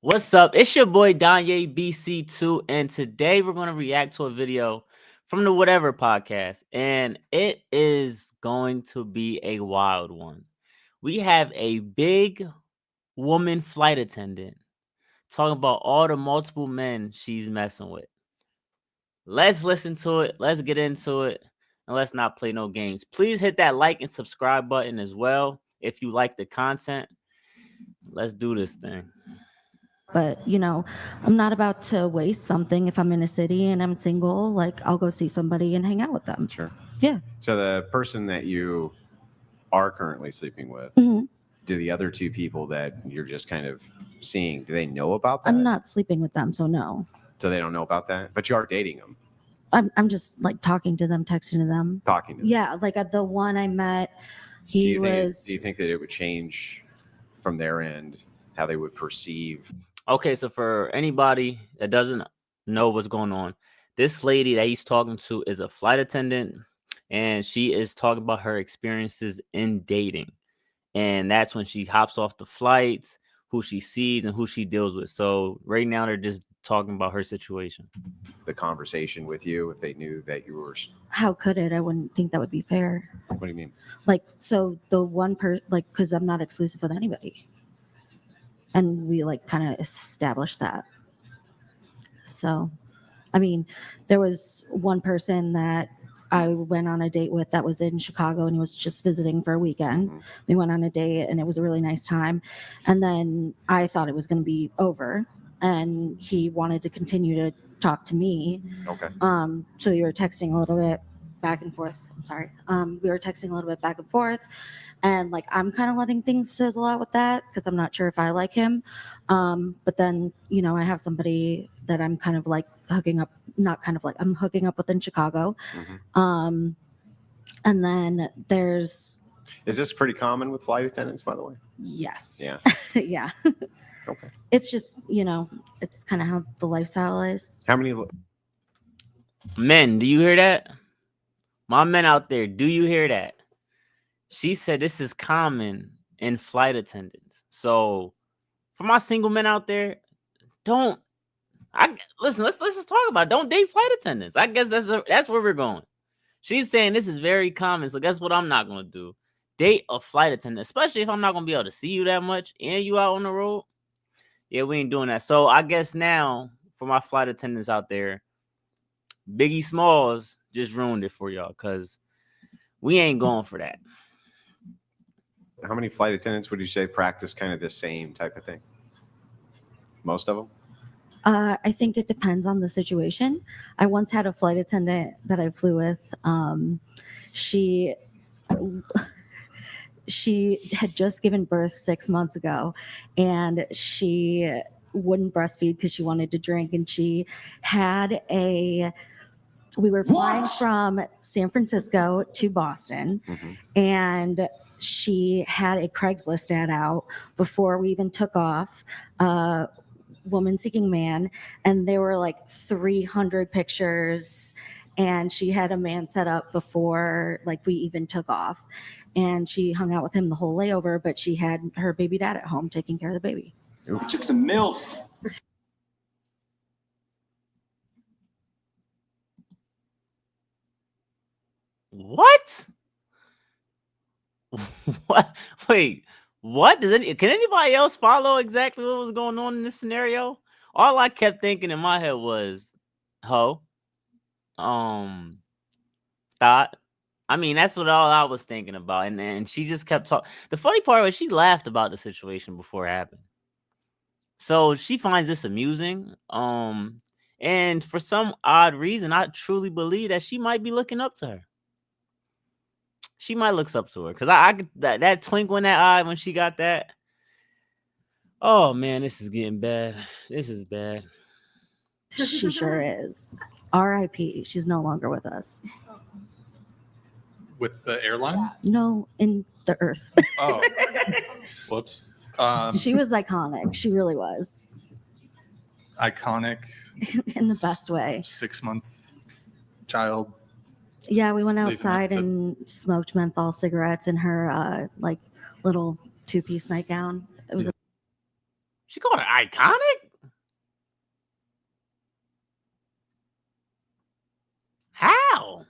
What's up? It's your boy Danye BC2, and today we're going to react to a video from the Whatever podcast, and it is going to be a wild one. We have a big woman flight attendant talking about all the multiple men she's messing with. Let's listen to it, let's get into it, and let's not play no games. Please hit that like and subscribe button as well if you like the content. Let's do this thing. But I'm not about to waste something. If I'm in a city and I'm single, like, I'll go see somebody and hang out with them. Sure. Yeah. So the person that you are currently sleeping with, Mhm. do the other two people that you're just kind of seeing, do they know about that? I'm not sleeping with them, so no. So they don't know about that, but you are dating them, I'm just like talking to them, texting to them. talking to them. Yeah, like at the one I met, Do he you think was. do you think that it would change from their end how they would perceive? Okay, so for anybody that doesn't know what's going on, this lady that he's talking to is a flight attendant, and she is talking about her experiences in dating. And that's when she hops off the flights, who she sees and who she deals with. So right now they're just talking about her situation. The conversation with you if they knew that you were? How could it? I wouldn't think that would be fair. What do you mean? Like, so the one like, because I'm not exclusive with anybody. And we like kind of established that. So, I mean, there was one person that I went on a date with that was in Chicago and he was just visiting for a weekend. Mhm. We went on a date and it was a really nice time. And then I thought it was going to be over and he wanted to continue to talk to me. Okay. So we were texting a little bit back and forth. I'm sorry. We were texting a little bit back and forth. And like, I'm kind of letting things sizzle out with that because I'm not sure if I like him. But then, I have somebody that I'm kind of like hooking up, not kind of like, I'm hooking up with in Chicago. Mm-hmm. And then there's. Is this pretty common with flight attendants, by the way? Yes. Yeah. Yeah. Okay. It's just, it's kind of how the lifestyle is. How many? Men, do you hear that? My men out there, do you hear that? She said this is common in flight attendants. So for my single men out there, listen, let's just talk about it. Don't date flight attendants. I guess that's where we're going. She's saying this is very common. So guess what I'm not gonna do? Date a flight attendant, especially if I'm not gonna be able to see you that much and you out on the road. Yeah, we ain't doing that. So I guess now for my flight attendants out there, Biggie Smalls just ruined it for y'all because we ain't going for that. How many flight attendants would you say practice kind of the same type of thing? Most of them? I think it depends on the situation. I once had a flight attendant that I flew with. She had just given birth 6 months ago, and she wouldn't breastfeed because she wanted to drink. And she had we were flying from San Francisco to Boston, and she had a Craigslist ad out before we even took off. Woman seeking man, and there were like 300 pictures, and she had a man set up before like we even took off, and she hung out with him the whole layover, but she had her baby dad at home taking care of the baby. Took some MILF. What? What? Wait, what? Can anybody else follow exactly what was going on in this scenario? All I kept thinking in my head was ho. Thought. I mean, that's what all I was thinking about. And she just kept talking. The funny part was she laughed about the situation before it happened. So she finds this amusing. And for some odd reason, I truly believe that she might be looking up to her. She might look up to her because I that twinkle in that eye when she got that. Oh man, this is getting bad. This is bad. She sure is. R.I.P. She's no longer with us. With the airline? No, in the earth. Oh, whoops. She was iconic. She really was. Iconic. In the best way. 6-month child. Yeah, we went Leaving outside it to- and smoked menthol cigarettes in her like little 2-piece nightgown. It was. She called her iconic? How?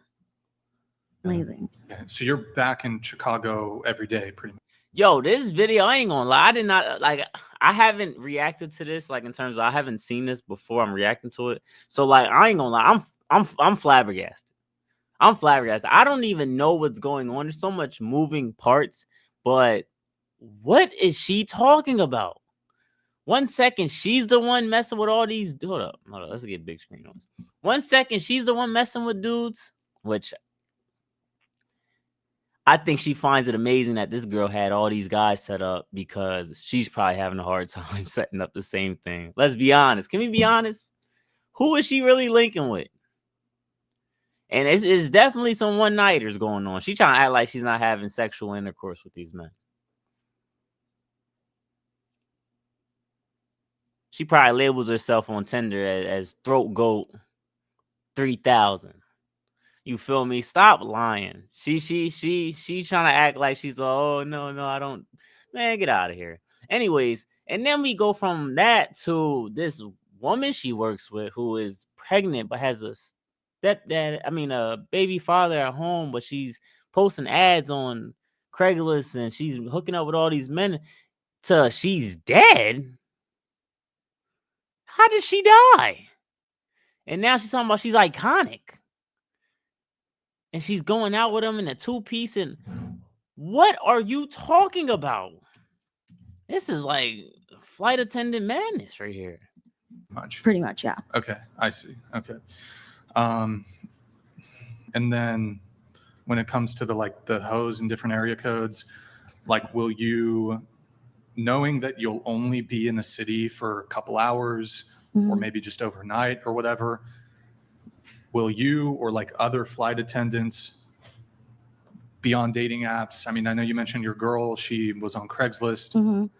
Amazing. Yeah, so you're back in Chicago every day, pretty much. Yo, this video, I ain't gonna lie, I did not like. I haven't reacted to this like in terms of I haven't seen this before. I'm reacting to it, so like I ain't gonna lie, I'm flabbergasted. I'm flabbergasted. I don't even know what's going on. There's so much moving parts, but what is she talking about? 1 second, she's the one messing with all these. Hold up. Let's get big screen on. 1 second, she's the one messing with dudes, which I think she finds it amazing that this girl had all these guys set up because she's probably having a hard time setting up the same thing. Let's be honest. Can we be honest? Who is she really linking with? And it's definitely some one-nighters going on. She trying to act like she's not having sexual intercourse with these men. She probably labels herself on Tinder as Throat Goat 3000. You feel me? Stop lying. She trying to act like she's oh no, I don't. Man, get out of here. Anyways, and then we go from that to this woman she works with who is pregnant but has a a baby father at home, but she's posting ads on Craigslist and she's hooking up with all these men till she's dead. How did she die? And now she's talking about she's iconic. And she's going out with him in a 2-piece. And what are you talking about? This is like flight attendant madness right here. Pretty much, yeah. Okay, I see. Okay. And then when it comes to the hose and different area codes, like will you, knowing that you'll only be in the city for a couple hours or maybe just overnight or whatever, will you or like other flight attendants be on dating apps? I mean, I know you mentioned your girl, she was on Craigslist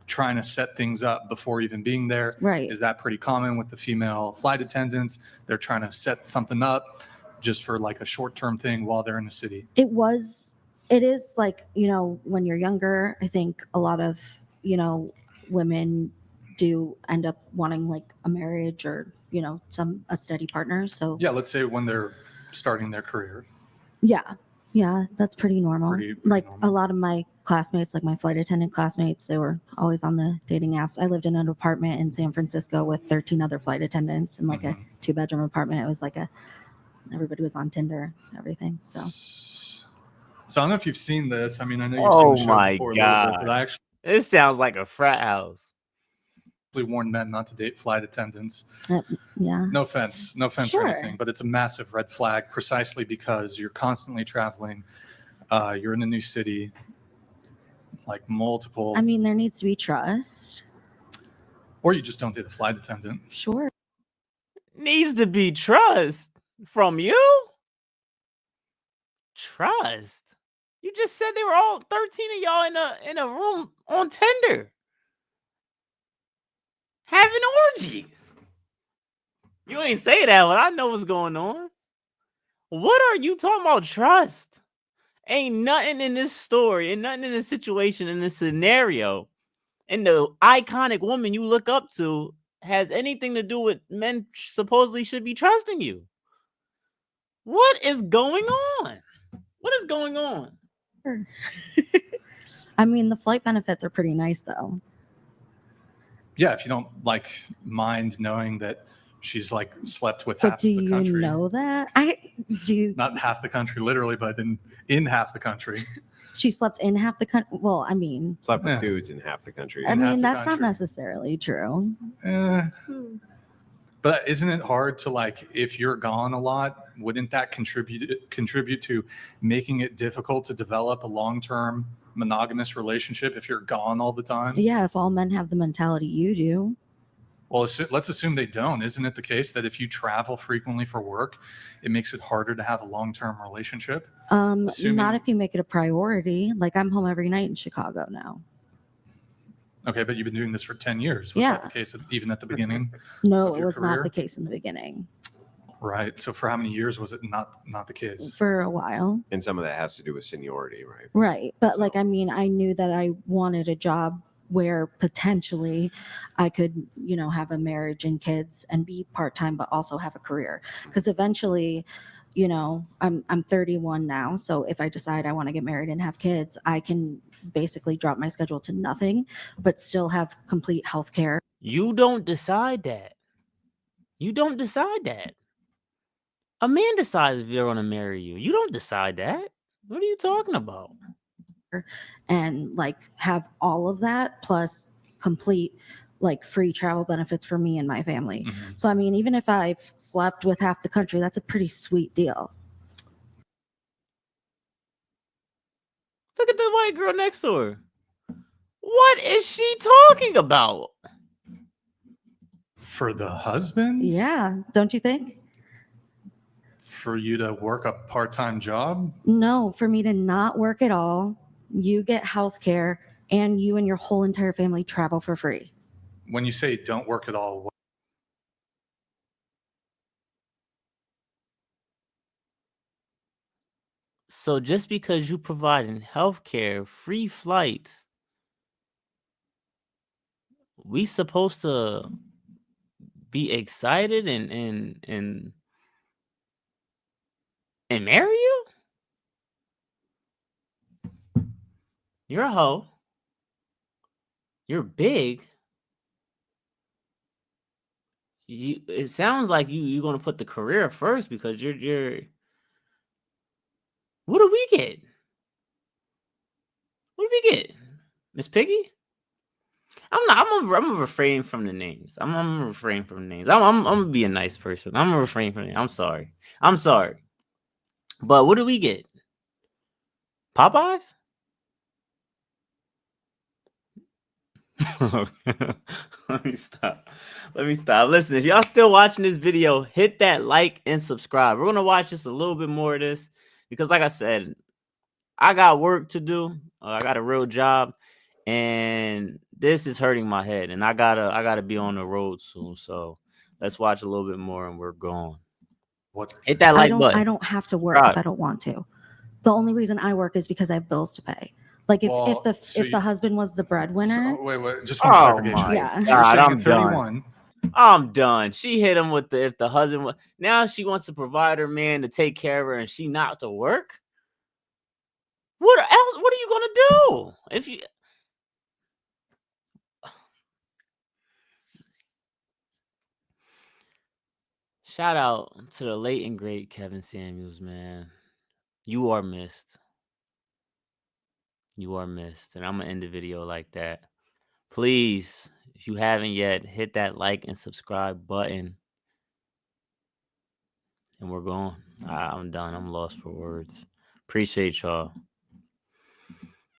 trying to set things up before even being there. Right. Is that pretty common with the female flight attendants? They're trying to set something up just for like a short-term thing while they're in the city. It is like, when you're younger, I think a lot of, women do end up wanting like a marriage or, a steady partner. So Yeah, let's say when they're starting their career. Yeah, that's pretty normal. Pretty like normal. a lot of my classmates, like my flight attendant classmates, they were always on the dating apps. I lived in an apartment in San Francisco with 13 other flight attendants in like a 2-bedroom apartment. It was like everybody was on Tinder, everything. So I don't know if you've seen this. I mean, I know you've seen the show my before a little God. bit, but I actually This sounds like a frat house. warn men not to date flight attendants. yeah. No offense Sure. or anything, but it's a massive red flag precisely because you're constantly traveling. You're in a new city, like multiple. I mean, there needs to be trust. Or you just don't date a flight attendant. Sure. Needs to be trust from you? Trust? You just said they were all 13 of y'all in a room on Tinder. Having orgies. You ain't say that, but I know what's going on. What are you talking about trust? Ain't nothing in this story, and nothing in this situation, in this scenario, and the iconic woman you look up to has anything to do with men supposedly should be trusting you. What is going on? What is going on? Sure. I mean, the flight benefits are pretty nice, though. Yeah, if you don't like mind knowing that she's like slept with But half do the you country. know that? Not half the country, literally, but in half the country. She slept in half the country. Well, I mean, Slept with Yeah. dudes in half the country. I In half mean the that's not country. necessarily true. But isn't it hard to like, if you're gone a lot, wouldn't that contribute to making it difficult to develop a long-term monogamous relationship if you're gone all the time? Yeah, if all men have the mentality you do. Well, let's assume they don't. Isn't it the case that if you travel frequently for work, it makes it harder to have a long-term relationship? Not if you make it a priority. Like I'm home every night in Chicago now. Okay, but you've been doing this for 10 years. Was that the case even at the beginning? No, of it your was not career? the case in the beginning. Right. So for how many years was it not the case? For a while. And some of that has to do with seniority, right? Right. But So- like, I mean, I knew that I wanted a job where potentially I could, have a marriage and kids and be part-time, but also have a career. Because eventually, I'm 31 now. So if I decide I want to get married and have kids, I can basically drop my schedule to nothing, but still have complete health care. You don't decide that. You don't decide that. A man decides if they're going to marry you. You don't decide that. What are you talking about? And like have all of that plus complete like free travel benefits for me and my family. Mm-hmm. So I mean, even if I've slept with half the country, that's a pretty sweet deal. Look at the white girl next to her. What is she talking about? For the husband? Yeah, don't you think? For you to work a part-time job? No, for me to not work at all, you get health care, and you and your whole entire family travel for free. When you say don't work at all, So just because you providing healthcare, free flights, we supposed to be excited and marry you? You're a hoe. You're big. It sounds like you're gonna put the career first because you're. What do we get? What do we get, Miss Piggy? I'm gonna refrain from the names. I'm gonna refrain from the names. I'm gonna be a nice person. I'm gonna refrain from it. I'm sorry. But what do we get? Popeyes? Let me stop. Listen, if y'all still watching this video, hit that like and subscribe. We're gonna watch just a little bit more of this because, like I said, I got work to do. I got a real job, and this is hurting my head. And I gotta be on the road soon. So let's watch a little bit more, and we're going. what? Hit that like button. I don't have to work Subscribe. if I don't want to. The only reason I work is because I have bills to pay. Like if Well, so the husband was the breadwinner, wait. Just one Oh clarification. my Yeah. You're God, saying I'm at 31. I'm done. She hit him with if the husband now she wants to provide her man to take care of her, and she not to work. What else? What are you gonna do if you? Shout out to the late and great Kevin Samuels, man. You are missed. You are missed, and I'm gonna end the video like that. Please, if you haven't yet, hit that like and subscribe button. And we're going. I'm done. I'm lost for words. Appreciate y'all.